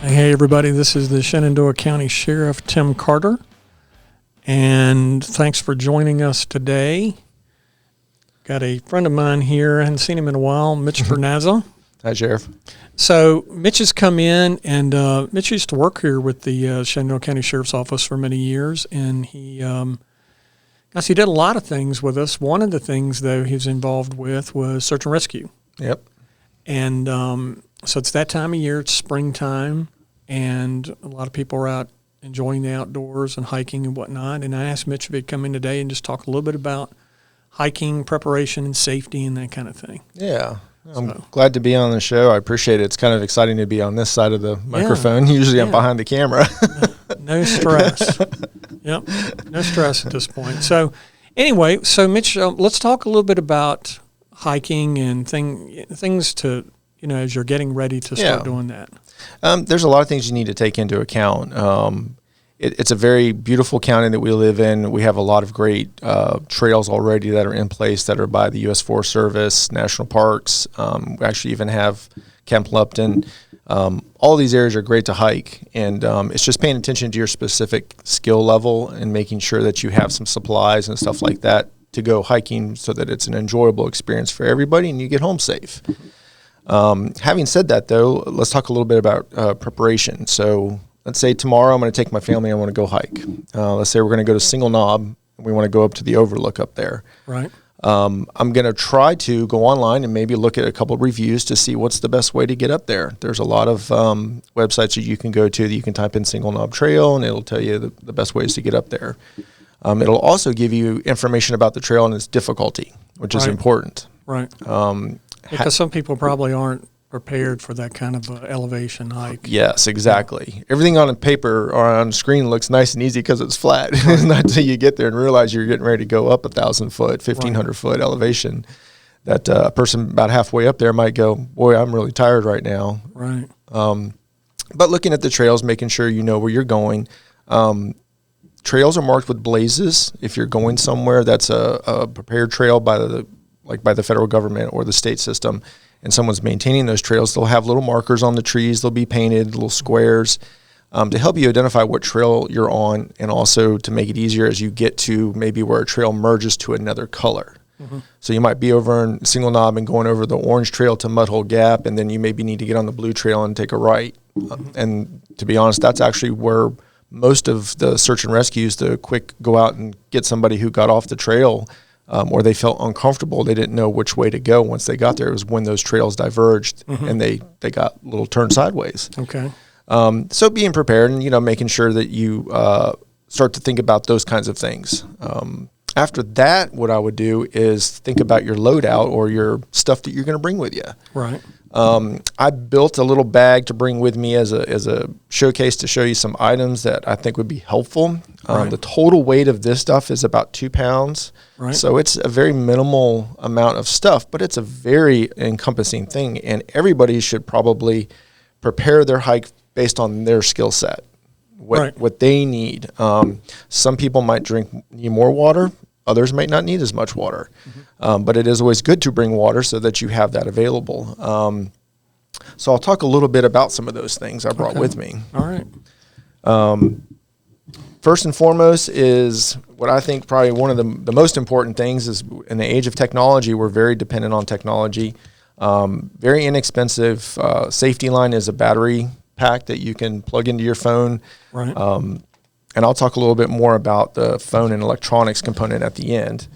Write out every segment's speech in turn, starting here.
Hey everybody, this is the Shenandoah County Sheriff Tim Carter, and thanks for joining us today. Got a friend of mine here, I hadn't seen him in a while, Mitch Vernazza. Hi, Sheriff. So Mitch has come in, and Mitch used to work here with the Shenandoah County Sheriff's Office for many years, and he did a lot of things with us. One of the things, though, he was involved with was search and rescue. Yep. And so it's that time of year, it's springtime, and a lot of people are out enjoying the outdoors and hiking and whatnot. And I asked Mitch if he'd come in today and just talk a little bit about hiking preparation and safety and that kind of thing. Yeah. I'm glad to be on the show. I appreciate it. It's kind of exciting to be on this side of the microphone. Usually I'm behind the camera. No stress. Yep. No stress at this point. So anyway, Mitch, let's talk a little bit about hiking and things to, as you're getting ready to start doing that. There's a lot of things you need to take into account. It's a very beautiful county that we live in. We have a lot of great trails already that are in place that are by the U.S. Forest Service, national parks. We actually even have Camp Lupton. All these areas are great to hike, and it's just paying attention to your specific skill level and making sure that you have some supplies and stuff like that to go hiking so that it's an enjoyable experience for everybody and you get home safe. Having said that, though, let's talk a little bit about preparation. So let's say tomorrow I'm going to take my family and I want to go hike. Let's say we're going to go to Single Knob and we want to go up to the overlook up there. Right. I'm going to try to go online and maybe look at a couple of reviews to see what's the best way to get up there. There's a lot of websites that you can go to that you can type in Single Knob Trail and it'll tell you the best ways to get up there. It'll also give you information about the trail and its difficulty, which is important. Right. Because some people probably aren't prepared for that kind of elevation hike. Yes, exactly. Everything on a paper or on a screen looks nice and easy because it's flat. Right. It's not until you get there and realize you're getting ready to go up 1,000 foot, 1,500 foot elevation that a person about halfway up there might go, boy, I'm really tired right now. Right. But looking at the trails, making sure you know where you're going. Trails are marked with blazes. If you're going somewhere that's a prepared trail by the federal government or the state system, and someone's maintaining those trails, they'll have little markers on the trees. They'll be painted, little squares, to help you identify what trail you're on, and also to make it easier as you get to maybe where a trail merges to another color. Mm-hmm. So you might be over in Single Knob and going over the orange trail to Mudhole Gap, and then you maybe need to get on the blue trail and take a right. And to be honest, that's actually where most of the search and rescues, the quick go out and get somebody who got off the trail or they felt uncomfortable, they didn't know which way to go once they got there. It was when those trails diverged and they got a little turned sideways. Okay. So being prepared and, making sure that you start to think about those kinds of things. After that, what I would do is think about your loadout or your stuff that you're going to bring with you. Right. I built a little bag to bring with me as a showcase to show you some items that I think would be helpful. Right. The total weight of this stuff is about 2 pounds. Right. So it's a very minimal amount of stuff, but it's a very encompassing thing. And everybody should probably prepare their hike based on their skill set, what they need. Some people might need more water. Others might not need as much water, but it is always good to bring water so that you have that available. So I'll talk a little bit about some of those things I brought with me. All right. First and foremost is what I think probably one of the most important things is in the age of technology, we're very dependent on technology. Very inexpensive. Safety line is a battery pack that you can plug into your phone. Right. And I'll talk a little bit more about the phone and electronics component at the end.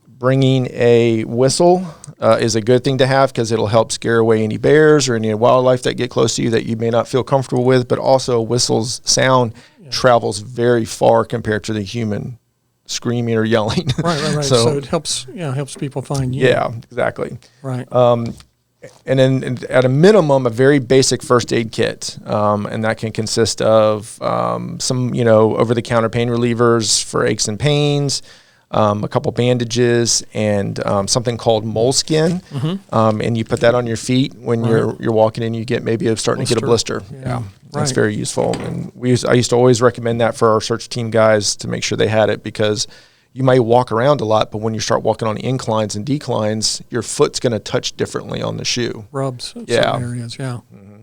Bringing a whistle is a good thing to have because it'll help scare away any bears or any wildlife that get close to you that you may not feel comfortable with. But also, a whistle's sound travels very far compared to the human screaming or yelling. Right. So it helps people find you. Yeah, exactly. Right. And then at a minimum, a very basic first aid kit. And that can consist of some, over-the-counter pain relievers for aches and pains, a couple bandages, and something called moleskin. Mm-hmm. And you put that on your feet when you're walking and you get starting to get a blister. Yeah. That's very useful. And I used to always recommend that for our search team guys to make sure they had it because you may walk around a lot, but when you start walking on inclines and declines, your foot's going to touch differently on the shoe. Rubs in some areas, yeah. Mm-hmm.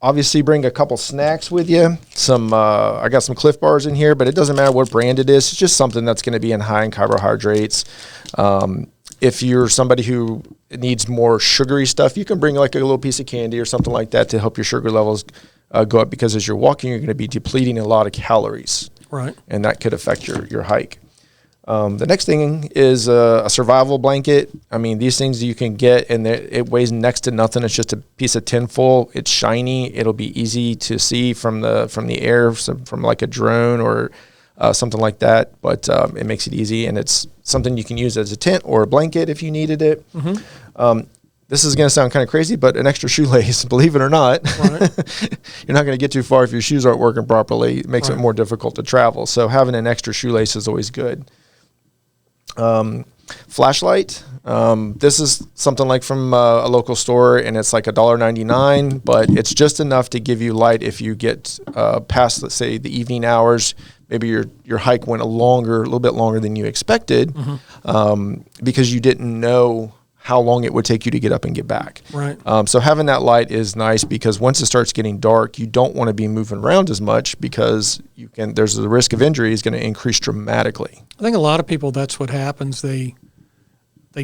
Obviously, bring a couple snacks with you. I got some Cliff Bars in here, but it doesn't matter what brand it is. It's just something that's going to be high in carbohydrates. If you're somebody who needs more sugary stuff, you can bring like a little piece of candy or something like that to help your sugar levels go up, because as you're walking, you're going to be depleting a lot of calories. Right. And that could affect your hike. The next thing is a survival blanket. I mean, these things you can get, and it weighs next to nothing. It's just a piece of tinfoil. It's shiny. It'll be easy to see from the air, from like a drone or something like that. But it makes it easy, and it's something you can use as a tent or a blanket if you needed it. Mm-hmm. This is going to sound kind of crazy, but an extra shoelace, believe it or not, right. You're not going to get too far if your shoes aren't working properly. It makes it more difficult to travel. So having an extra shoelace is always good. Flashlight. This is something like from a local store, and it's like $1.99, but it's just enough to give you light if you get past, let's say, the evening hours. Maybe your hike went a little bit longer than you expected, because you didn't know how long it would take you to get up and get back. Right. So having that light is nice, because once it starts getting dark, you don't want to be moving around as much, because there's the risk of injury is going to increase dramatically. I think a lot of people, that's what happens. They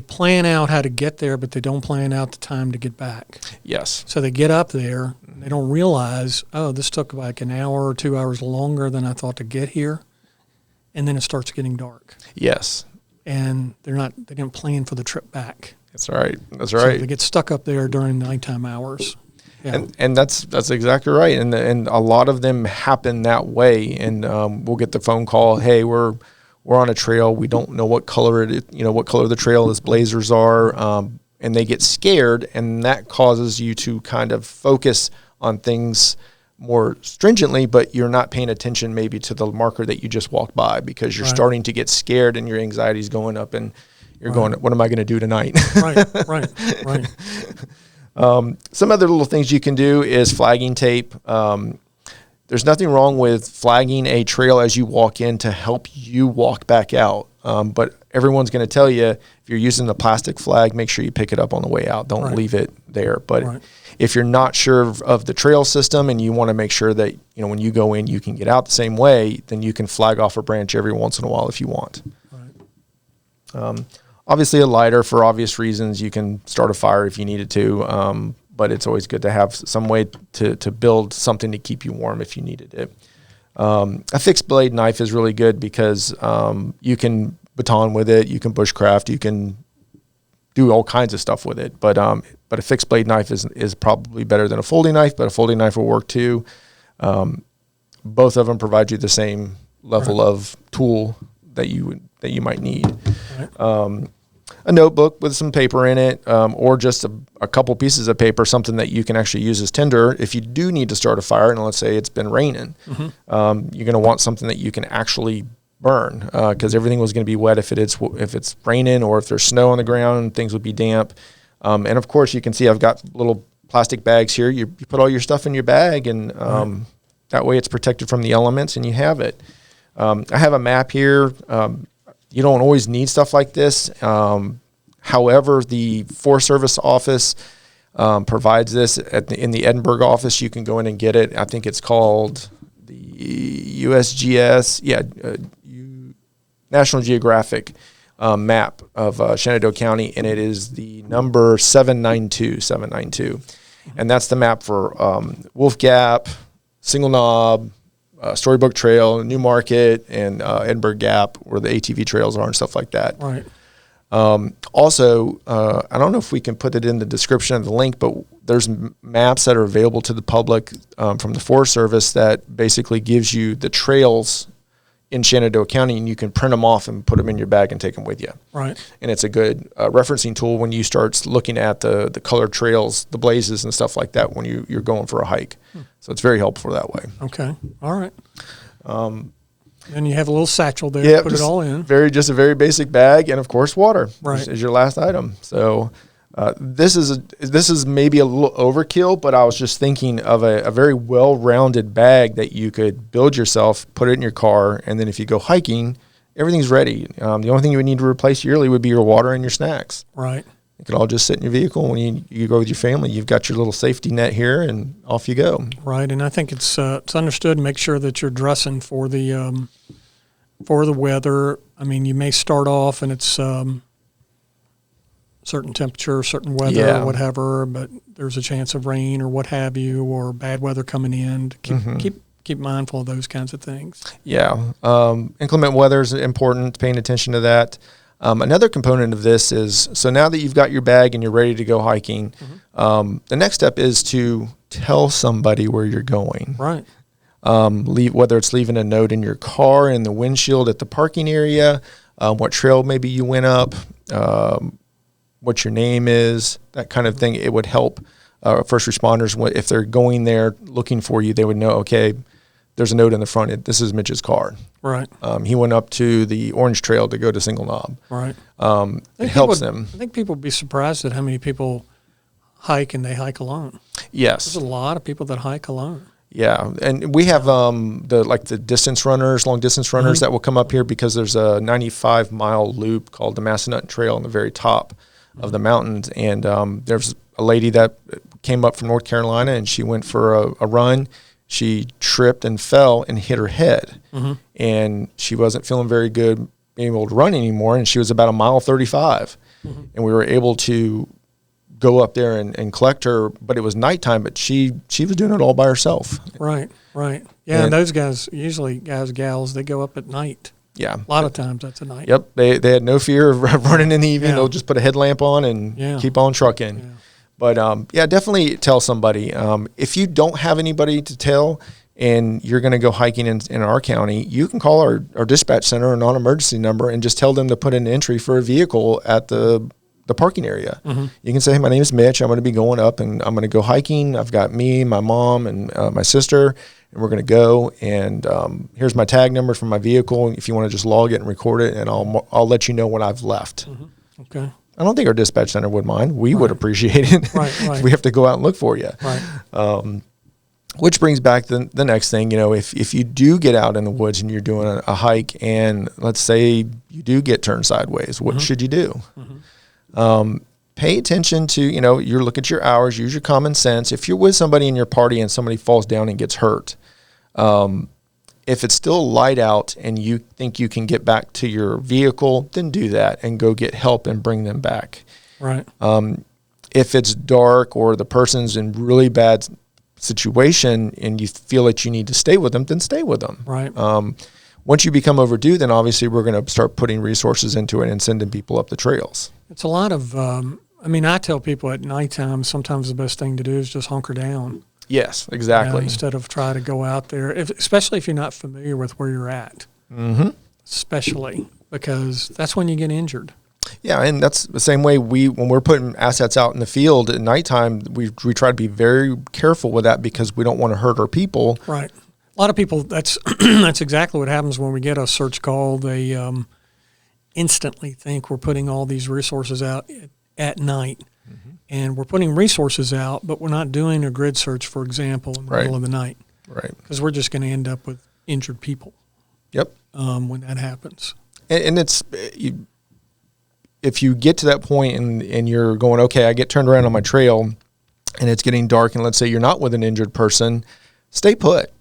plan out how to get there, but they don't plan out the time to get back. Yes. So they get up there, and they don't realize, oh, this took like an hour or 2 hours longer than I thought to get here, and then it starts getting dark. Yes. And they didn't plan for the trip back. That's right. That's So right. they get stuck up there during nighttime hours. Yeah. And that's exactly right. And a lot of them happen that way. And we'll get the phone call, hey, we're on a trail. We don't know what color what color the trail is, blazers are. And they get scared, and that causes you to kind of focus on things more stringently, but you're not paying attention maybe to the marker that you just walked by, because you're starting to get scared and your anxiety is going up, and you're going, what am I going to do tonight? Right. Some other little things you can do is flagging tape. There's nothing wrong with flagging a trail as you walk in to help you walk back out. But everyone's going to tell you, if you're using a plastic flag, make sure you pick it up on the way out. Don't leave it there. But if you're not sure of the trail system, and you want to make sure that, when you go in, you can get out the same way, then you can flag off a branch every once in a while if you want. Right. Obviously, a lighter, for obvious reasons. You can start a fire if you needed to, but it's always good to have some way to build something to keep you warm if you needed it. A fixed blade knife is really good, because you can baton with it, you can bushcraft, you can do all kinds of stuff with it. But a fixed blade knife is probably better than a folding knife, but a folding knife will work too. Both of them provide you the same level of tool that you might need. Right. A notebook with some paper in it, or just a couple pieces of paper, something that you can actually use as tinder if you do need to start a fire. And let's say it's been raining, you're going to want something that you can actually burn, because everything was going to be wet if it's raining, or if there's snow on the ground, things would be damp. And of course, you can see I've got little plastic bags here. You put all your stuff in your bag, and that way it's protected from the elements, and you have it. I have a map here. You don't always need stuff like this. However, the Forest Service office provides this in the Edinburgh office. You can go in and get it. I think it's called the USGS, National Geographic map of Shenandoah County, and it is the number 792. And that's the map for Wolf Gap, Single Knob, Storybook Trail, New Market, and Edinburgh Gap, where the ATV trails are and stuff like that. Right. Also, I don't know if we can put it in the description of the link, but there's maps that are available to the public from the Forest Service that basically gives you the trails in Shenandoah County, and you can print them off and put them in your bag and take them with you. Right. And it's a good referencing tool when you start looking at the colored trails, the blazes and stuff like that when you're going for a hike. So it's very helpful that way. Okay. All right. And you have a little satchel there to put it all in. Just a very basic bag, and of course water right. is your last item. So this is maybe a little overkill, but I was just thinking of a very well-rounded bag that you could build yourself, put it in your car, and then if you go hiking, everything's ready. The only thing you would need to replace yearly would be your water and your snacks. Right. It could all just sit in your vehicle. When you go with your family, you've got your little safety net here, and off you go. Right, and I think it's understood. Make sure that you're dressing for the weather. I mean, you may start off and it's certain temperature, certain weather, or whatever, but there's a chance of rain or what have you, or bad weather coming in. Keep mindful of those kinds of things. Yeah, inclement weather is important. Paying attention to that. Another component of this is, so now that you've got your bag and you're ready to go hiking, the next step is to tell somebody where you're going. Right. Whether it's leaving a note in your car, in the windshield at the parking area, what trail maybe you went up, what your name is, that kind of thing. It would help first responders, if they're going there looking for you, they would know, okay, there's a note in the front. This is Mitch's car. Right. He went up to the Orange Trail to go to Single Knob. Right. It helps them. I think people would be surprised at how many people hike and they hike alone. Yes. There's a lot of people that hike alone. Yeah, and we have the distance runners, long distance runners that will come up here because there's a 95-mile loop called the Massanutten Trail on the very top of the mountains, and there's a lady that came up from North Carolina, and she went for a run. She tripped and fell and hit her head, and she wasn't feeling very good being able to run anymore, and she was about 1.35 miles, and we were able to go up there and collect her, but it was nighttime, but she was doing it all by herself. Right. Yeah, and those guys, usually gals, they go up at night. Yeah. A lot of times that's at night. Yep. They had no fear of running in the evening. They'll just put a headlamp on and keep on trucking. Yeah. But, definitely tell somebody. If you don't have anybody to tell and you're going to go hiking in our county, you can call our dispatch center, a non-emergency number, and just tell them to put in an entry for a vehicle at the parking area. You can say, hey, my name is Mitch. I'm going to be going up and I'm going to go hiking. I've got me, my mom, and my sister, and we're going to go. And here's my tag number for my vehicle. If you want to just log it and record it, and I'll let you know when I've left. Okay. I don't think our dispatch center would mind. We would appreciate it. Right. If we have to go out and look for you. Right. Which brings back the next thing. If you do get out in the woods and you're doing a hike, and let's say you do get turned sideways, what should you do? Pay attention to, you look at your hours, use your common sense. If you're with somebody in your party and somebody falls down and gets hurt, if it's still light out and you think you can get back to your vehicle, then do that and go get help and bring them back. Right. If it's dark or the person's in really bad situation and you feel that you need to stay with them, then stay with them. Right. Once you become overdue, then obviously we're going to start putting resources into it and sending people up the trails. It's a lot of, I tell people at nighttime, sometimes the best thing to do is just hunker down. Yes, exactly. Instead of try to go out there, especially if you're not familiar with where you're at. Especially because that's when you get injured. Yeah, and that's the same way when we're putting assets out in the field at nighttime, we try to be very careful with that because we don't want to hurt our people. Right. A lot of people, that's that's exactly what happens when we get a search call. They instantly think we're putting all these resources out at night. And we're putting resources out, but we're not doing a grid search, for example, in the middle of the night. Right. Because we're just going to end up with injured people. Yep. When that happens. And it's, if you get to that point and you're going, okay, I get turned around on my trail and it's getting dark, and let's say you're not with an injured person, stay put.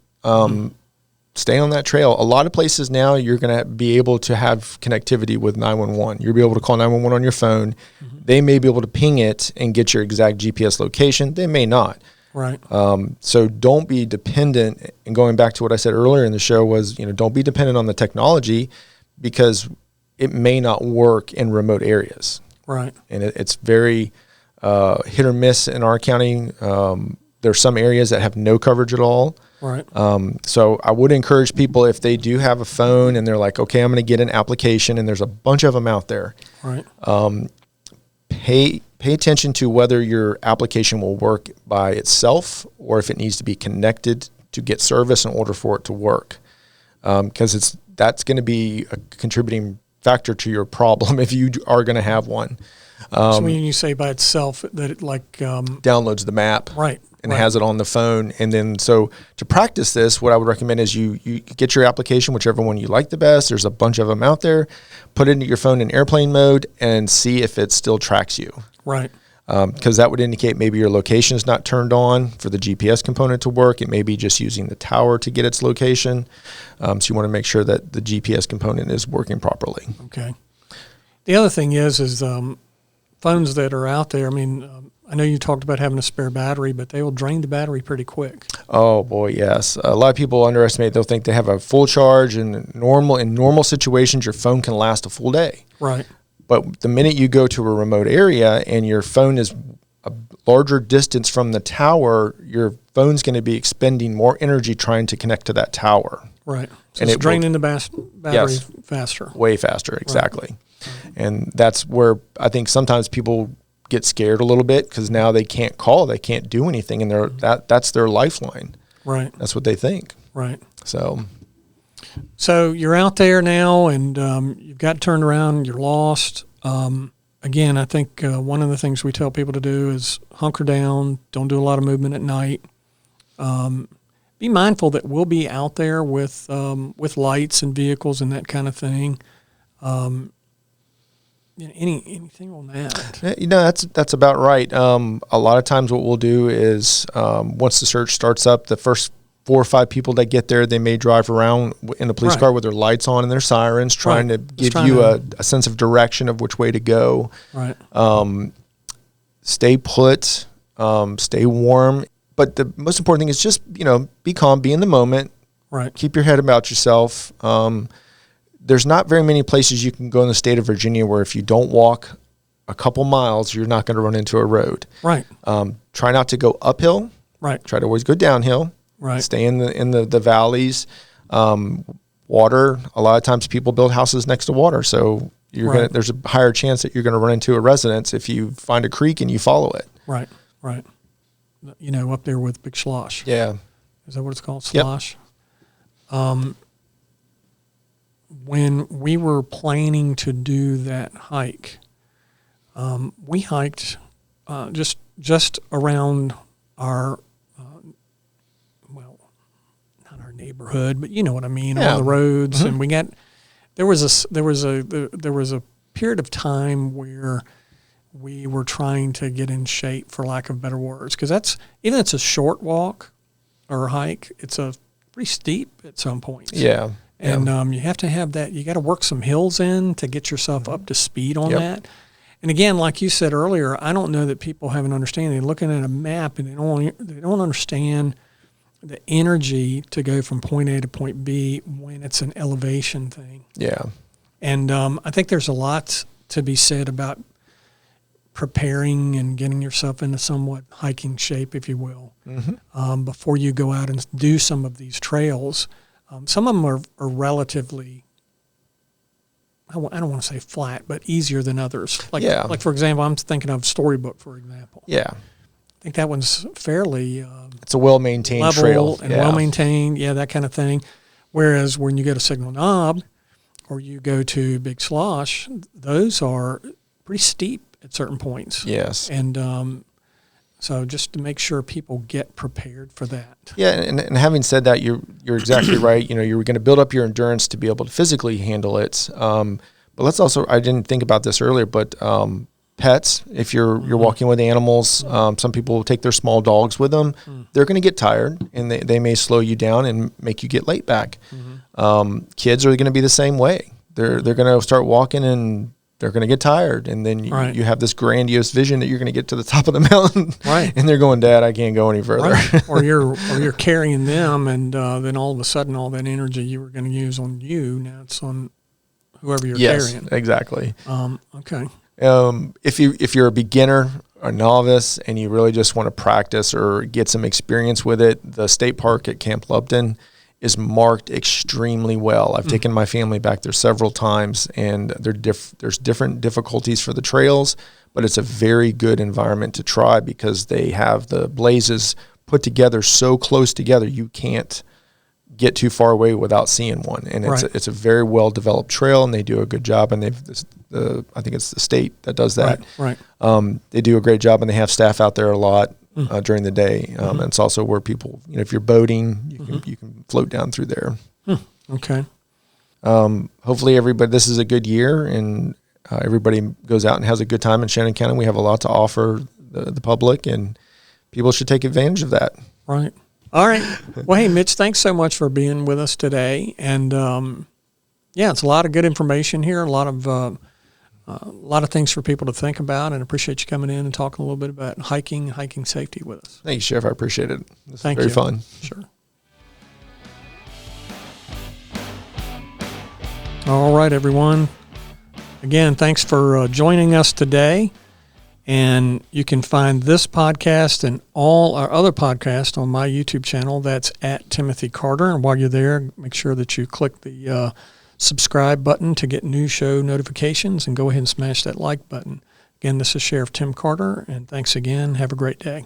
Stay on that trail. A lot of places now you're going to be able to have connectivity with 911. You'll be able to call 911 on your phone. They may be able to ping it and get your exact GPS location. They may not. Right. So don't be dependent. And going back to what I said earlier in the show was, don't be dependent on the technology because it may not work in remote areas. Right. And it's very hit or miss in our county. There's some areas that have no coverage at all. Right. So I would encourage people, if they do have a phone and they're like, okay, I'm going to get an application, and there's a bunch of them out there. Right. Pay attention to whether your application will work by itself or if it needs to be connected to get service in order for it to work. Because that's going to be a contributing factor to your problem if you are going to have one. So when you say by itself, that it downloads the map. Right. And has it on the phone. And then, so to practice this, what I would recommend is you get your application, whichever one you like the best. There's a bunch of them out there. Put it into your phone in airplane mode and see if it still tracks you. Right. Because that would indicate maybe your location is not turned on for the GPS component to work. It may be just using the tower to get its location. So you want to make sure that the GPS component is working properly. Okay. The other thing is phones that are out there. I mean, I know you talked about having a spare battery, but they will drain the battery pretty quick. Oh boy, yes. A lot of people underestimate. They'll think they have a full charge, and in normal situations, your phone can last a full day. Right. But the minute you go to a remote area and your phone is a larger distance from the tower, your phone's going to be expending more energy trying to connect to that tower. Right. So and it's draining the battery faster. Way faster, exactly. Right. And that's where I think sometimes people get scared a little bit because now they can't call, they can't do anything, and that's their lifeline. Right. That's what they think. Right. So you're out there now, and you've got turned around. You're lost. Again, I think one of the things we tell people to do is hunker down. Don't do a lot of movement at night. Be mindful that we'll be out there with lights and vehicles and that kind of thing. Anything on that? That's about right. A lot of times, what we'll do is once the search starts up, the first 4 or 5 people that get there, they may drive around in a police car with their lights on and their sirens, trying to give you a sense of direction of which way to go. Right. Stay put, stay warm. But the most important thing is just, be calm, be in the moment. Right. Keep your head about yourself. There's not very many places you can go in the state of Virginia where if you don't walk a couple miles, you're not going to run into a road. Right. Try not to go uphill. Right. Try to always go downhill. Right. Stay in the valleys. Water. A lot of times people build houses next to water, so there's a higher chance that you're going to run into a residence if you find a creek and you follow it. Right. Right. Up there with Big Slosh. Yeah. Is that what it's called? Slosh. Yep. When we were planning to do that hike, we hiked just around our not our neighborhood, but you know what I mean, on the roads, and we got there was a period of time where we were trying to get in shape, for lack of better words, because even it's a short walk or hike, it's a pretty steep at some points. Yeah. And you have to have that. You got to work some hills in to get yourself up to speed on that. And again, like you said earlier, I don't know that people have an understanding. They're looking at a map and they don't understand the energy to go from point A to point B when it's an elevation thing. Yeah. And I think there's a lot to be said about preparing and getting yourself into somewhat hiking shape, if you will, before you go out and do some of these trails. Some of them are relatively, I don't want to say flat, but easier than others. Like for example, I'm thinking of Storybook, for example. Yeah. I think that one's fairly it's a well-maintained level trail. And well-maintained, that kind of thing. Whereas when you go to Signal Knob or you go to Big Slosh, those are pretty steep at certain points. Yes. And so just to make sure people get prepared for that. Yeah, and having said that, you're exactly right. You're going to build up your endurance to be able to physically handle it. But let's also, I didn't think about this earlier, but pets, if you're walking with animals, some people will take their small dogs with them. They're going to get tired, and they may slow you down and make you get late back. Kids are going to be the same way. They're going to start walking and they're going to get tired, and then you have this grandiose vision that you're going to get to the top of the mountain, and they're going, "Dad, I can't go any further." Or you're carrying them, and then all of a sudden, all that energy you were going to use on you, now it's on whoever you're carrying. Yes, exactly. Okay. If you're a beginner, a novice, and you really just want to practice or get some experience with it, the state park at Camp Lupton is marked extremely well. I've taken my family back there several times, and there's different difficulties for the trails, but it's a very good environment to try because they have the blazes put together so close together you can't get too far away without seeing one. And it's a very well developed trail, and they do a good job. And I think it's the state that does that. Right. They do a great job, and they have staff out there a lot. During the day, and it's also where people, if you're boating, you can float down through there. Okay. Hopefully, everybody, this is a good year, and everybody goes out and has a good time in Shannon County. We have a lot to offer the public, and people should take advantage of that. Right. All right. Well, hey, Mitch, thanks so much for being with us today. And it's a lot of good information here, a lot of things for people to think about, and appreciate you coming in and talking a little bit about hiking safety with us. Thank you, Sheriff. I appreciate it. This Thank is very you. fun. Sure. All right, everyone. Again, thanks for joining us today. And you can find this podcast and all our other podcasts on my YouTube channel. That's at Timothy Carter. And while you're there, make sure that you click the subscribe button to get new show notifications, and go ahead and smash that like button. Again, this is Sheriff Tim Carter, and thanks again. Have a great day.